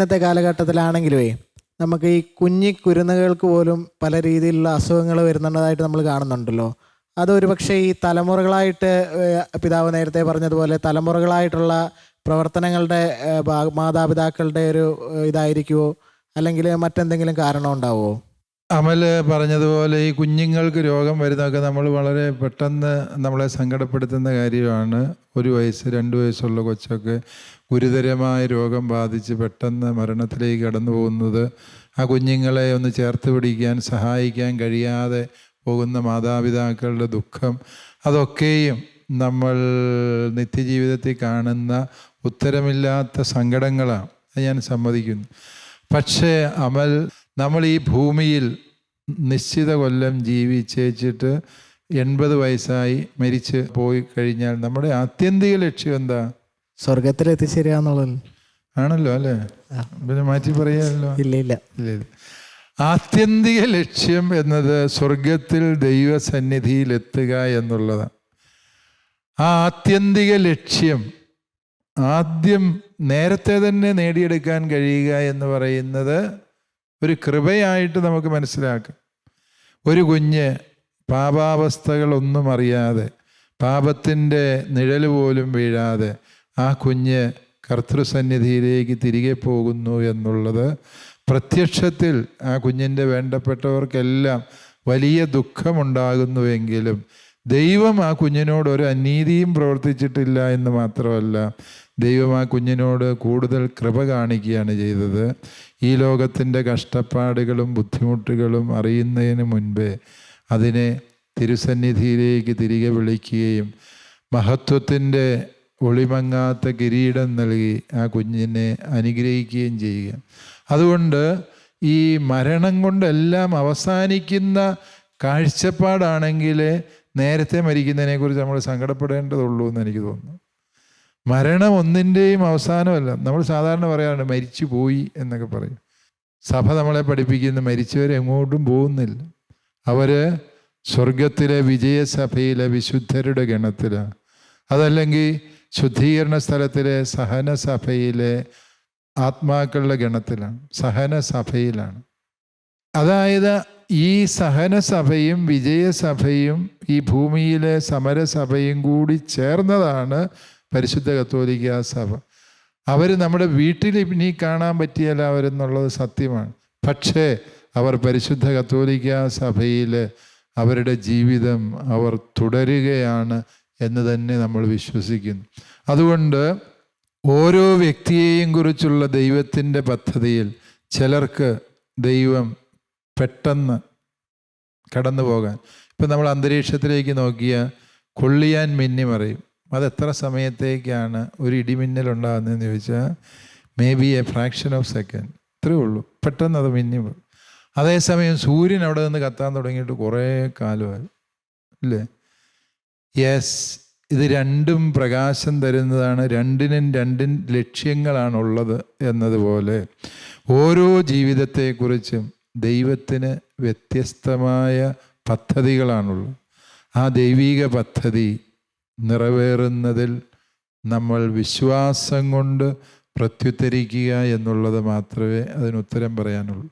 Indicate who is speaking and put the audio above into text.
Speaker 1: ഇന്നത്തെ കാലഘട്ടത്തിലാണെങ്കിലുമേ നമുക്ക് ഈ കുരുന്നുകൾക്ക് പോലും പല രീതിയിലുള്ള അസുഖങ്ങൾ വരുന്നതായിട്ട് നമ്മൾ കാണുന്നുണ്ടല്ലോ. അതൊരു പക്ഷേ ഈ തലമുറകളായിട്ട് പിതാവ് നേരത്തെ പറഞ്ഞതുപോലെ തലമുറകളായിട്ടുള്ള പ്രവർത്തനങ്ങളുടെ മാതാപിതാക്കളുടെ ഒരു ഇതായിരിക്കുമോ, അല്ലെങ്കിൽ മറ്റെന്തെങ്കിലും കാരണം ഉണ്ടാവുമോ?
Speaker 2: അമൽ പറഞ്ഞതുപോലെ ഈ കുഞ്ഞുങ്ങൾക്ക് രോഗം വരുന്നതൊക്കെ നമ്മൾ വളരെ പെട്ടെന്ന് നമ്മളെ സങ്കടപ്പെടുത്തുന്ന കാര്യമാണ്. 1 വയസ്സ് 2 വയസ്സുള്ള കൊച്ചൊക്കെ ഗുരുതരമായ രോഗം ബാധിച്ച് പെട്ടെന്ന് മരണത്തിലേക്ക് കടന്നു പോകുന്നത്, ആ കുഞ്ഞുങ്ങളെ ഒന്ന് ചേർത്ത് പിടിക്കാൻ സഹായിക്കാൻ കഴിയാതെ പോകുന്ന മാതാപിതാക്കളുടെ ദുഃഖം, അതൊക്കെയും നമ്മൾ നിത്യജീവിതത്തിൽ കാണുന്ന ഉത്തരമില്ലാത്ത സങ്കടങ്ങളാണ്. അത് ഞാൻ സമ്മതിക്കുന്നു. പക്ഷേ അമൽ, നമ്മൾ ഈ ഭൂമിയിൽ നിശ്ചിത കൊല്ലം ജീവിച്ചേച്ചിട്ട് 80 വയസ്സായി മരിച്ച് പോയി കഴിഞ്ഞാൽ നമ്മുടെ ആത്യന്തിക ലക്ഷ്യം എന്താ?
Speaker 1: സ്വർഗത്തിലെത്തിച്ചേരാന്നുള്ളത്
Speaker 2: ആണല്ലോ അല്ലേ? പിന്നെ മാറ്റി പറയാമല്ലോ.
Speaker 1: ഇല്ല.
Speaker 2: ആത്യന്തിക ലക്ഷ്യം എന്നത് സ്വർഗത്തിൽ ദൈവസന്നിധിയിൽ എത്തുക എന്നുള്ളതാണ്. ആ ആത്യന്തിക ലക്ഷ്യം ആദ്യം നേരത്തെ തന്നെ നേടിയെടുക്കാൻ കഴിയുക എന്ന് പറയുന്നത് ഒരു കൃപയായിട്ട് നമുക്ക് മനസ്സിലാക്കാം. ഒരു കുഞ്ഞ് പാപാവസ്ഥകളൊന്നും അറിയാതെ, പാപത്തിൻ്റെ നിഴൽ പോലും വീഴാതെ ആ കുഞ്ഞ് കർത്തൃസന്നിധിയിലേക്ക് തിരികെ പോകുന്നു എന്നുള്ളത് പ്രത്യക്ഷത്തിൽ ആ കുഞ്ഞിൻ്റെ വേണ്ടപ്പെട്ടവർക്കെല്ലാം വലിയ ദുഃഖമുണ്ടാകുന്നുവെങ്കിലും ദൈവം ആ കുഞ്ഞിനോട് ഒരു അനീതിയും പ്രവർത്തിച്ചിട്ടില്ല എന്ന് മാത്രമല്ല, ദൈവം ആ കുഞ്ഞിനോട് കൂടുതൽ കൃപ കാണിക്കുകയാണ് ചെയ്തത്. ഈ ലോകത്തിൻ്റെ കഷ്ടപ്പാടുകളും ബുദ്ധിമുട്ടുകളും അറിയുന്നതിന് മുൻപേ അതിനെ തിരുസന്നിധിയിലേക്ക് തിരികെ വിളിക്കുകയും മഹത്വത്തിൻ്റെ ഒളിമങ്ങാത്ത കിരീടം നൽകി ആ കുഞ്ഞിനെ അനുഗ്രഹിക്കുകയും ചെയ്യുക. അതുകൊണ്ട് ഈ മരണം കൊണ്ടെല്ലാം അവസാനിക്കുന്ന കാഴ്ചപ്പാടാണെങ്കിൽ നേരത്തെ മരിക്കുന്നതിനെക്കുറിച്ച് നമ്മൾ സങ്കടപ്പെടേണ്ടതുള്ളൂ എന്ന് എനിക്ക് തോന്നുന്നു. മരണം ഒന്നിൻ്റെയും അവസാനമല്ല. നമ്മൾ സാധാരണ പറയാറുണ്ട് മരിച്ചു പോയി എന്നൊക്കെ പറയും. സഭ നമ്മളെ പഠിപ്പിക്കുന്ന മരിച്ചവർ എങ്ങോട്ടും പോകുന്നില്ല. അവർ സ്വർഗത്തിലെ വിജയസഭയിലെ വിശുദ്ധരുടെ ഗണത്തിലാണ്. അതല്ലെങ്കിൽ ശുദ്ധീകരണ സ്ഥലത്തിലെ സഹനസഭയിലെ ആത്മാക്കളുടെ ഗണത്തിലാണ്, സഹനസഭയിലാണ്. അതായത് ഈ സഹനസഭയും വിജയസഭയും ഈ ഭൂമിയിലെ സമരസഭയും കൂടി ചേർന്നതാണ് പരിശുദ്ധ കത്തോലിക്ക സഭ. അവർ നമ്മുടെ വീട്ടിൽ ഇനി കാണാൻ പറ്റിയല്ല അവരെന്നുള്ളത് സത്യമാണ്. പക്ഷേ അവർ പരിശുദ്ധ കത്തോലിക്ക സഭയിൽ അവരുടെ ജീവിതം അവർ തുടരുകയാണ് എന്ന് തന്നെ നമ്മൾ വിശ്വസിക്കുന്നു. അതുകൊണ്ട് ഓരോ വ്യക്തിയെയും കുറിച്ചുള്ള ദൈവത്തിൻ്റെ പദ്ധതിയിൽ ചിലർക്ക് ദൈവം പെട്ടെന്ന് കടന്നു പോകാൻ, ഇപ്പം നമ്മൾ അന്തരീക്ഷത്തിലേക്ക് നോക്കിയാൽ കൊള്ളിയാൻ മിന്നി മറയും. അതെത്ര സമയത്തേക്കാണ് ഒരു ഇടിമിന്നലുണ്ടാകുന്നതെന്ന് ചോദിച്ചാൽ may be A fraction of second, ഇത്രയേ ഉള്ളൂ. പെട്ടെന്ന് അത് മിന്നി മറയും. അതേസമയം സൂര്യൻ അവിടെ നിന്ന് കത്താൻ തുടങ്ങിയിട്ട് കുറേ കാലമായി അല്ലേ? യെസ്, ഇത് രണ്ടും പ്രകാശം തരുന്നതാണ്. രണ്ടിനും ലക്ഷ്യങ്ങളാണുള്ളത് എന്നതുപോലെ ഓരോ ജീവിതത്തെക്കുറിച്ചും ദൈവത്തിന് വ്യത്യസ്തമായ പദ്ധതികളാണുള്ളത്. ആ ദൈവിക പദ്ധതി നിറവേറുന്നതിൽ നമ്മൾ വിശ്വാസം കൊണ്ട് പ്രത്യുത്തരിക്കുക എന്നുള്ളത് മാത്രമേ അതിനുത്തരം പറയാനുള്ളൂ.